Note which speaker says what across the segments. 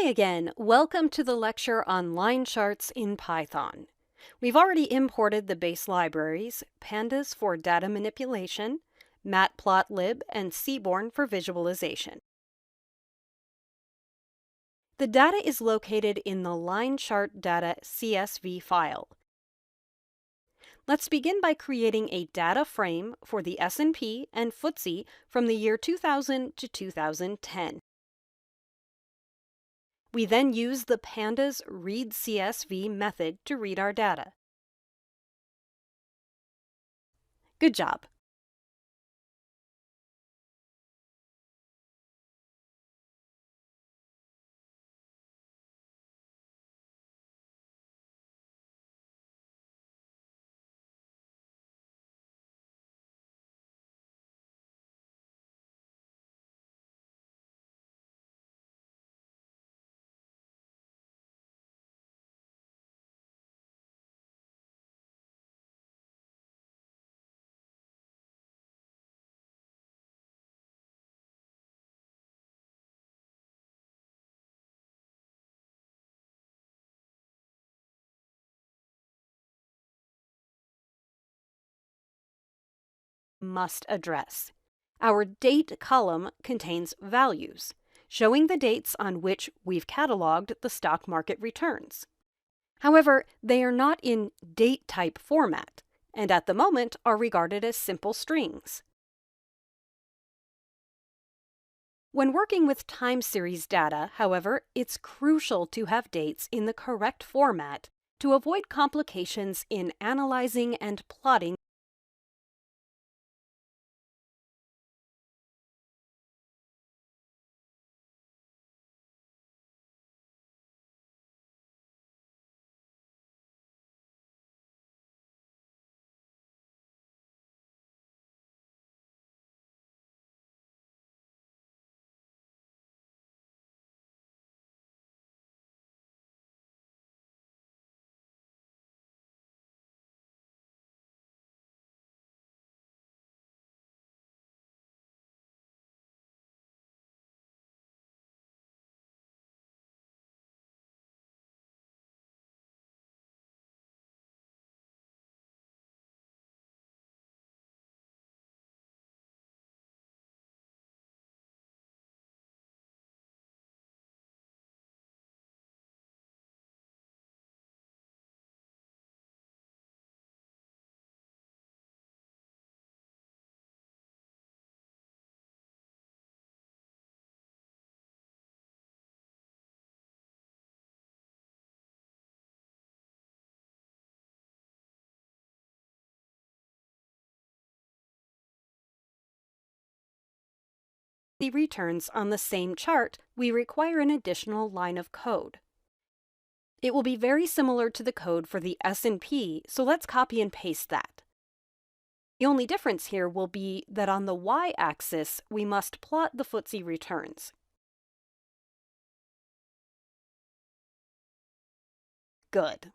Speaker 1: Hi again. Welcome to the lecture on line charts in Python. We've already imported the base libraries, Pandas for data manipulation, Matplotlib, and Seaborn for visualization. The data is located in the line chart data CSV file. Let's begin by creating a data frame for the S&P and FTSE from the year 2000 to 2010. We then use the Pandas read CSV method to read our data. Good job! Must address. Our date column contains values, showing the dates on which we've cataloged the stock market returns. However, they are not in date type format, and at the moment are regarded as simple strings. When working with time series data, however, it's crucial to have dates in the correct format to avoid complications in analyzing and plotting. The returns on the same chart, we require an additional line of code. It will be very similar to the code for the S&P, so let's copy and paste that. The only difference here will be that on the y-axis, we must plot the FTSE returns. Good.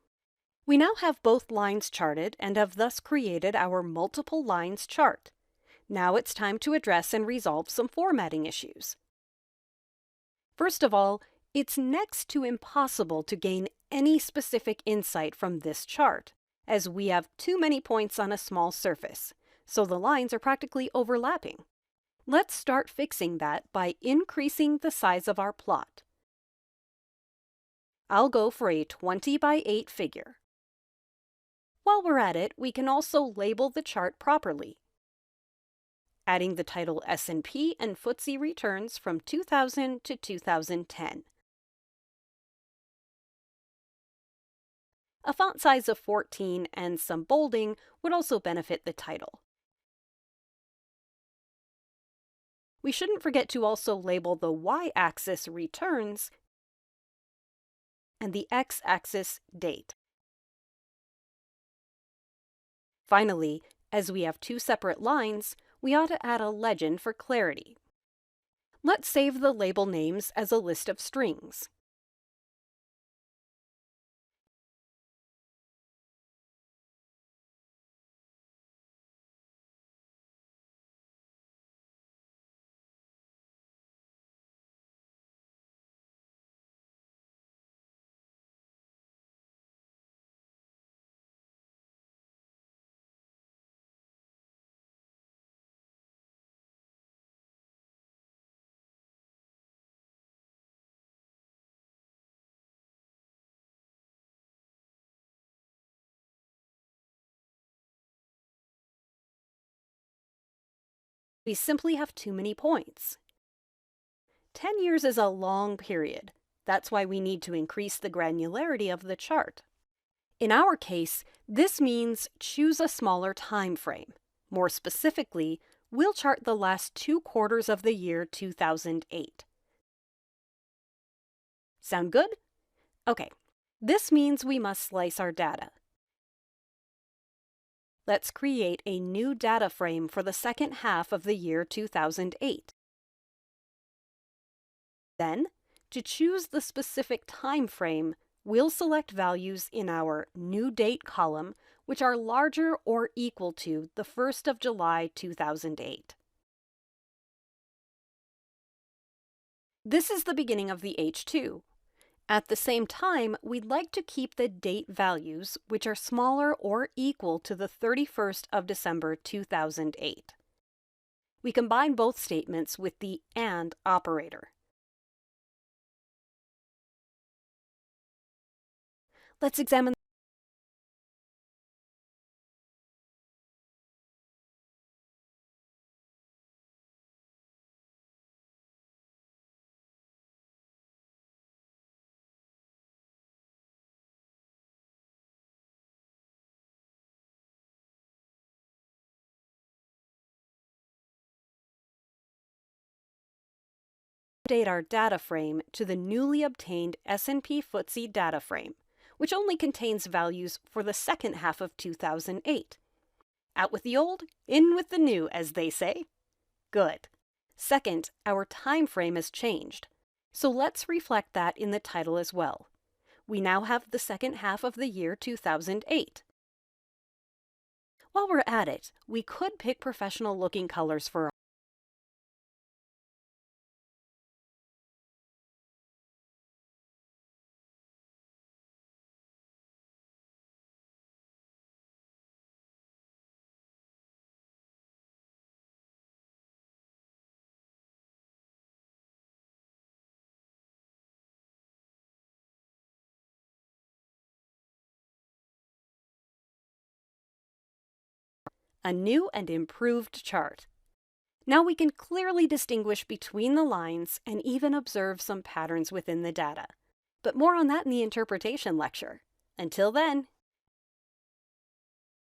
Speaker 1: We now have both lines charted and have thus created our multiple lines chart. Now it's time to address and resolve some formatting issues. First of all, it's next to impossible to gain any specific insight from this chart, as we have too many points on a small surface, so the lines are practically overlapping. Let's start fixing that by increasing the size of our plot. I'll go for a 20 by 8 figure. While we're at it, we can also label the chart properly, adding the title S&P and FTSE returns from 2000 to 2010. A font size of 14 and some bolding would also benefit the title. We shouldn't forget to also label the y-axis returns and the x-axis date. Finally, as we have two separate lines, we ought to add a legend for clarity. Let's save the label names as a list of strings. We simply have too many points. 10 years is a long period. That's why we need to increase the granularity of the chart. In our case, this means choose a smaller time frame. More specifically, we'll chart the last 2 quarters of the year 2008. Sound good? Okay, this means we must slice our data. Let's create a new data frame for the second half of the year 2008. Then, to choose the specific time frame, we'll select values in our New Date column which are larger or equal to the 1st of July 2008. This is the beginning of the H2. At the same time, we'd like to keep the date values which are smaller or equal to the 31st of December 2008. We combine both statements with the AND operator. Let's examine update our data frame to the newly obtained S&P FTSE data frame, which only contains values for the second half of 2008. Out with the old, in with the new, as they say. Good. Second, our time frame has changed, so let's reflect that in the title as well. We now have the second half of the year 2008. While we're at it, we could pick professional-looking colors for a new and improved chart. Now we can clearly distinguish between the lines and even observe some patterns within the data. But more on that in the interpretation lecture. Until then,